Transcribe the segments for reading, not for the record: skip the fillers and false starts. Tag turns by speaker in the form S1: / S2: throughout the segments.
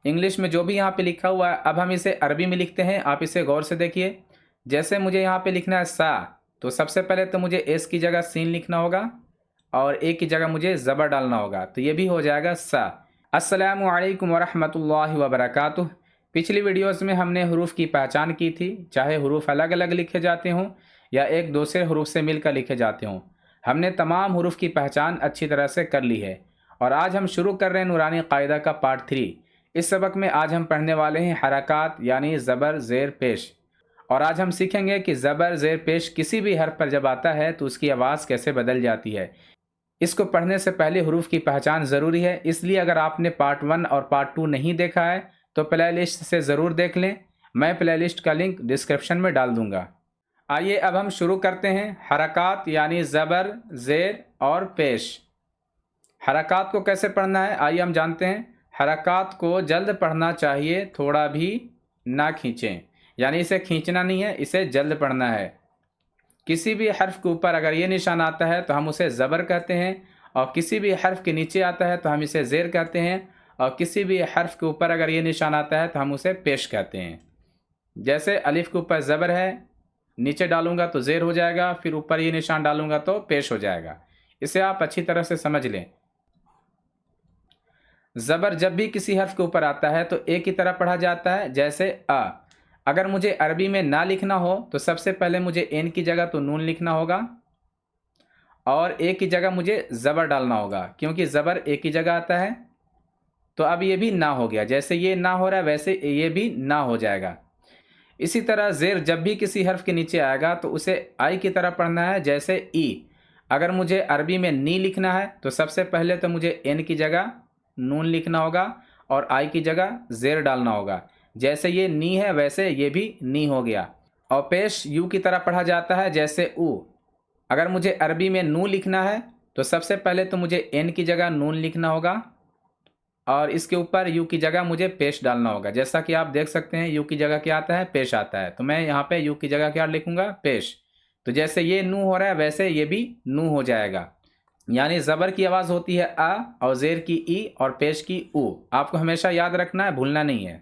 S1: English में जो भी यहाँ पे लिखा हुआ है, अब हम इसे अरबी में लिखते हैं। आप इसे गौर से देखिए। जैसे मुझे यहाँ पे लिखना है सा, तो सबसे पहले तो मुझे एस की जगह सीन लिखना होगा और ए की जगह मुझे ज़बर डालना होगा, तो ये भी हो जाएगा सा। अस्सलामु अलैकुम वरहमतुल्लाहि वबरकातुह। पिछली वीडियोस में हमने हरूफ की पहचान की थी, चाहे हरूफ अलग अलग लिखे जाते हों या एक दूसरे हरूफ से मिलकर लिखे जाते हों। हमने तमाम हरूफ की पहचान अच्छी तरह से कर ली है और आज हम शुरू कर रहे हैं नूरानी कायदा का पार्ट 3। इस सबक में आज हम पढ़ने वाले हैं हरकात यानी ज़बर ज़ेर पेश। और आज हम सीखेंगे कि ज़बर ज़ेर पेश किसी भी हर्फ पर जब आता है तो उसकी आवाज़ कैसे बदल जाती है। इसको पढ़ने से पहले हरूफ की पहचान ज़रूरी है, इसलिए अगर आपने पार्ट 1 और पार्ट 2 नहीं देखा है तो प्ले लिस्ट से ज़रूर देख लें। मैं प्ले लिस्ट का लिंक डिस्क्रिप्शन में डाल दूंगा। आइए अब हम शुरू करते हैं। हरकात यानी ज़बर ज़ेर और पेश। हरकात को कैसे पढ़ना है आइए हम जानते हैं। हरकात को जल्द पढ़ना चाहिए, थोड़ा भी ना खींचें, यानी इसे खींचना नहीं है, इसे जल्द पढ़ना है। किसी भी हर्फ के ऊपर अगर ये निशान आता है तो हम उसे ज़बर कहते हैं, और किसी भी हर्फ के नीचे आता है तो हम इसे ज़ेर कहते हैं, और किसी भी हर्फ के ऊपर अगर ये निशान आता है तो हम उसे पेश कहते हैं। जैसे अलिफ के ऊपर ज़बर है, नीचे डालूंगा तो ज़ेर हो जाएगा, फिर ऊपर ये निशान डालूंगा तो पेश हो जाएगा। इसे आप अच्छी तरह से समझ लें। ज़बर जब भी किसी हर्फ के ऊपर आता है तो ए की तरह पढ़ा जाता है, जैसे अ। अगर मुझे अरबी में ना लिखना हो तो सबसे पहले मुझे एन की जगह तो नून लिखना होगा और ए की जगह मुझे ज़बर डालना होगा, क्योंकि ज़बर ए की जगह आता है। तो अब ये भी ना हो गया, जैसे ये ना हो रहा है वैसे ये भी ना हो जाएगा। इसी तरह ज़ेर जब भी किसी हर्फ के नीचे आएगा तो उसे आई की तरह पढ़ना है, जैसे ई। अगर मुझे अरबी में नी लिखना है तो सबसे पहले तो मुझे एन की जगह नून लिखना होगा और आई की जगह ज़ेर डालना होगा। जैसे ये नी है वैसे ये भी नी हो गया। और पेश यू की तरह पढ़ा जाता है, जैसे ऊ। अगर मुझे अरबी में नू लिखना है तो सबसे पहले तो मुझे एन की जगह नून लिखना होगा और इसके ऊपर यू की जगह मुझे पेश डालना होगा। जैसा कि आप देख सकते हैं यू की जगह क्या आता है, पेश आता है। तो मैं यहाँ पे यू की जगह क्या लिखूंगा, पेश। तो जैसे ये नू हो रहा है वैसे ये भी नू हो जाएगा। यानी ज़बर की आवाज़ होती है आ और ज़ेर की ई और पेश की ऊ। आपको हमेशा याद रखना है, भूलना नहीं है।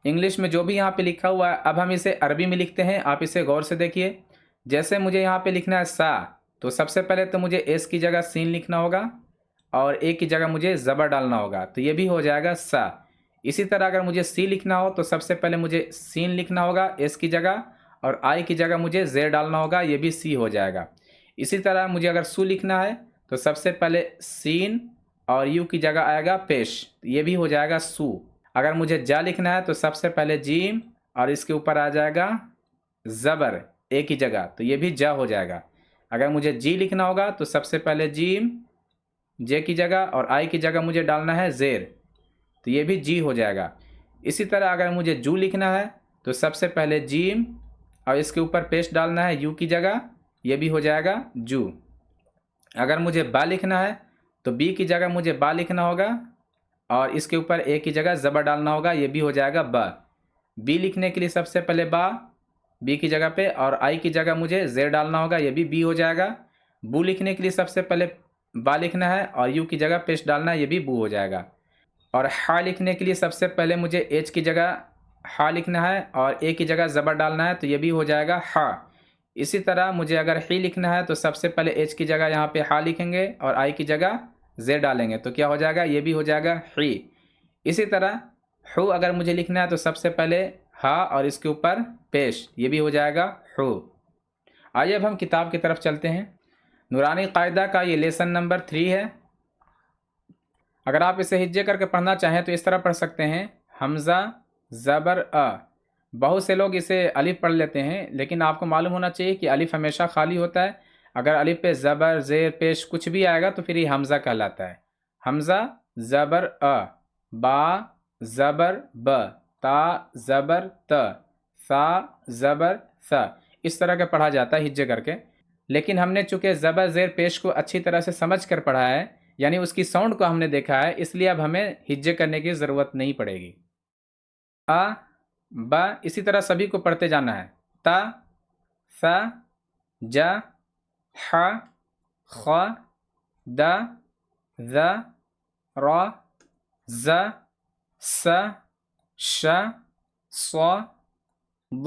S1: इंग्लिश में जो भी यहाँ पे लिखा हुआ है अब हम इसे अरबी में लिखते हैं। आप इसे गौर से देखिए। जैसे मुझे यहाँ पे लिखना है सा, तो सबसे पहले तो मुझे एस की जगह सीन लिखना होगा और ए की जगह मुझे ज़बर डालना होगा, तो ये भी हो जाएगा सा। इसी तरह अगर मुझे सी लिखना हो तो सबसे पहले मुझे सीन लिखना होगा एस की जगह और आई की जगह मुझे ज़ेर डालना होगा, ये भी सी हो जाएगा। इसी तरह मुझे अगर सू लिखना है तो सबसे पहले सीन और यू की जगह आएगा पेश, ये भी हो जाएगा सू। अगर मुझे जा लिखना है तो सबसे पहले जीम और इसके ऊपर आ जाएगा ज़बर ए की जगह, तो ये भी जा हो जाएगा। अगर मुझे जी लिखना होगा तो सबसे पहले जीम जे की जगह और आई की जगह मुझे डालना है ज़ेर, तो ये भी जी हो जाएगा। इसी तरह अगर मुझे जू लिखना है तो सबसे पहले जीम और इसके ऊपर पेश डालना है यू की जगह, ये भी हो जाएगा जू। अगर मुझे बा लिखना है तो बी की जगह मुझे बा लिखना होगा और इसके ऊपर ए की जगह ज़बर डालना होगा, ये भी हो जाएगा बा। बी लिखने के लिए सबसे पहले बा बी की जगह पे और आई की जगह मुझे ज़ेर डालना होगा, ये भी बी हो जाएगा। बू लिखने के लिए सबसे पहले बा लिखना है और यू की जगह पेश डालना है, ये भी बू हो जाएगा। और हा लिखने के लिए सबसे पहले मुझे एच की जगह हा लिखना है और ए की जगह ज़बर डालना है, तो ये भी हो जाएगा हा। इसी तरह मुझे अगर ही लिखना है तो सबसे पहले एच की जगह यहाँ पे हा लिखेंगे और आई की जगह ज़ेर डालेंगे, तो क्या हो जाएगा, ये भी हो जाएगा ही। इसी तरह हु अगर मुझे लिखना है तो सबसे पहले हा और इसके ऊपर पेश, ये भी हो जाएगा हु। आइए अब हम किताब की तरफ चलते हैं। नूरानी कायदा का ये लेसन नंबर 3 है। अगर आप इसे हिज्जे करके पढ़ना चाहें तो इस तरह पढ़ सकते हैं, हमज़ा ज़बर अ। बहुत से लोग इसे अलिफ पढ़ लेते हैं, लेकिन आपको मालूम होना चाहिए कि अलिफ हमेशा खाली होता है। अगर अलिफ पे ज़बर ज़ेर पेश कुछ भी आएगा तो फिर ये हमज़ा कहलाता है। हमज़ा ज़बर अ, बा ज़बर ब, ता ज़बर त, सा ज़बर स। इस तरह का पढ़ा जाता है हिज्जे करके। लेकिन हमने चूँकि ज़बर ज़ेर पेश को अच्छी तरह से समझ कर पढ़ा है, यानी उसकी साउंड को हमने देखा है, इसलिए अब हमें हिज्जे करने की ज़रूरत नहीं पड़ेगी। अ ब इसी तरह सभी को पढ़ते जाना है। ता सा जा हा ख द ज़ र ज़ स श स व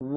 S1: व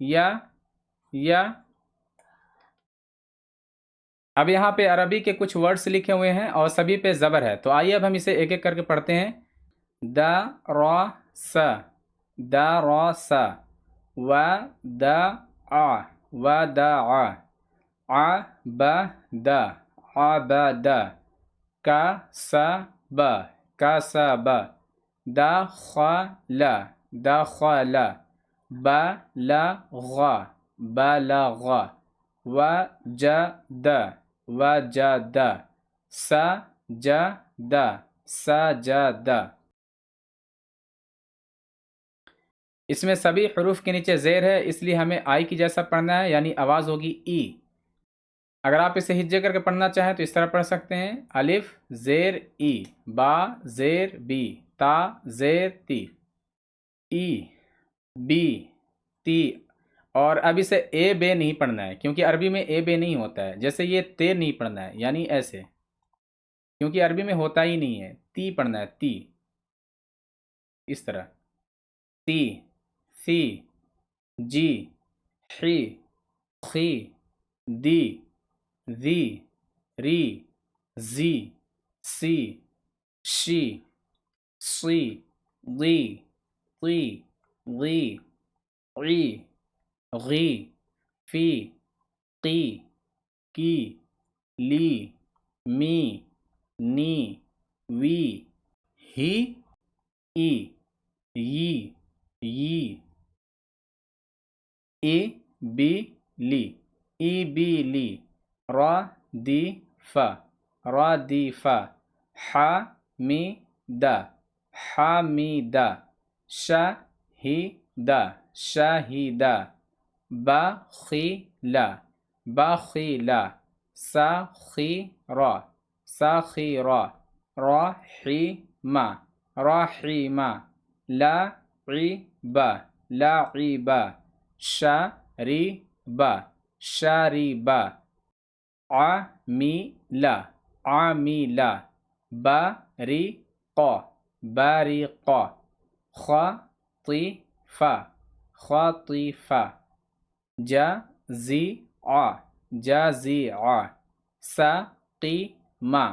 S1: य य। अब यहाँ पे अरबी के कुछ वर्ड्स लिखे हुए हैं और सभी पे ज़बर है, तो आइए अब हम इसे एक एक करके पढ़ते हैं। द र स द र स व द आ व द आ ब द आ ब द क स ब क स ब द ख ल ब ल घ ब ल घ व ज द व ज द स ज द स ज द। इसमें सभी हरूफ के नीचे ज़ेर है, इसलिए हमें आई की जैसा पढ़ना है, यानी आवाज़ होगी ई। अगर आप इसे हिज्जे करके पढ़ना चाहें तो इस तरह पढ़ सकते हैं। अलिफ ज़ेर ई, बा ज़ेर बी, ता ज़ेर ती, ई बी ती। और अब इसे ए बे नहीं पढ़ना है, क्योंकि अरबी में ए बे नहीं होता है। जैसे ये ते नहीं पढ़ना है, यानी ऐसे, क्योंकि अरबी में होता ही नहीं है। ती पढ़ना है, ती, इस तरह, ती सी जी ही खी दी दी री जी सी शी सी दी ती दी गी गी फी की की ली मी नी वी ही ई यी यी A B Lee E B ली रा दी फा हा मी दा शाहिदा बा खीला साखीरा राहिमा लाइबा शारिबा आमिला बारिqa खातिफा जाज़िआ साक़ीमा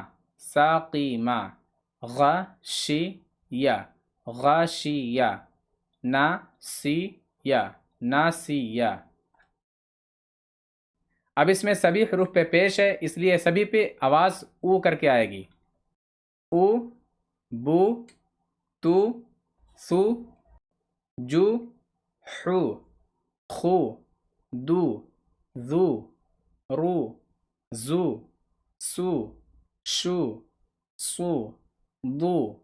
S1: गाशिया नासिया। अब इसमें सभी हरूफ पे पेश है, इसलिए सभी पे आवाज़ ऊ करके आएगी। ऊ बू तू सु जू हू खू दू जू रू जू सु शू सु दू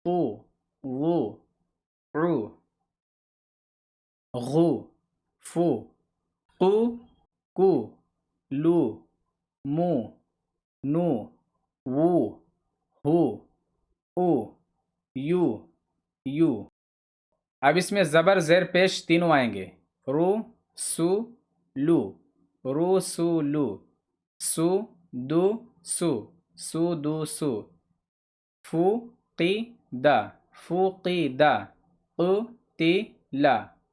S1: तू वू रू गु फू कु कु लू मू नू वू हू ऊ यू यू। अब इसमें ज़बर ज़ेर पेश तीनों आएंगे। रू सु लू सु दू सु फू की दा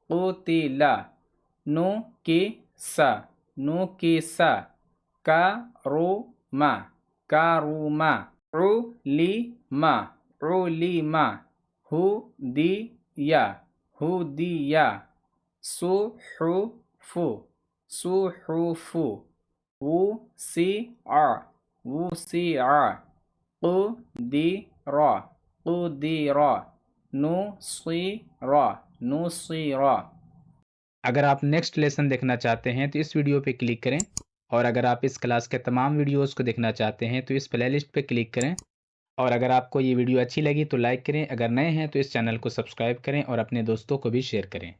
S1: क़ुतिला नू की सा कारुमा उलीमा हुदिया सुहुफु वुसिआ कुदिरा नुसिरा। अगर आप नेक्स्ट लेसन देखना चाहते हैं तो इस वीडियो पे क्लिक करें, और अगर आप इस क्लास के तमाम वीडियोस को देखना चाहते हैं तो इस प्लेलिस्ट पे क्लिक करें। और अगर आपको ये वीडियो अच्छी लगी तो लाइक करें, अगर नए हैं तो इस चैनल को सब्सक्राइब करें और अपने दोस्तों को भी शेयर करें।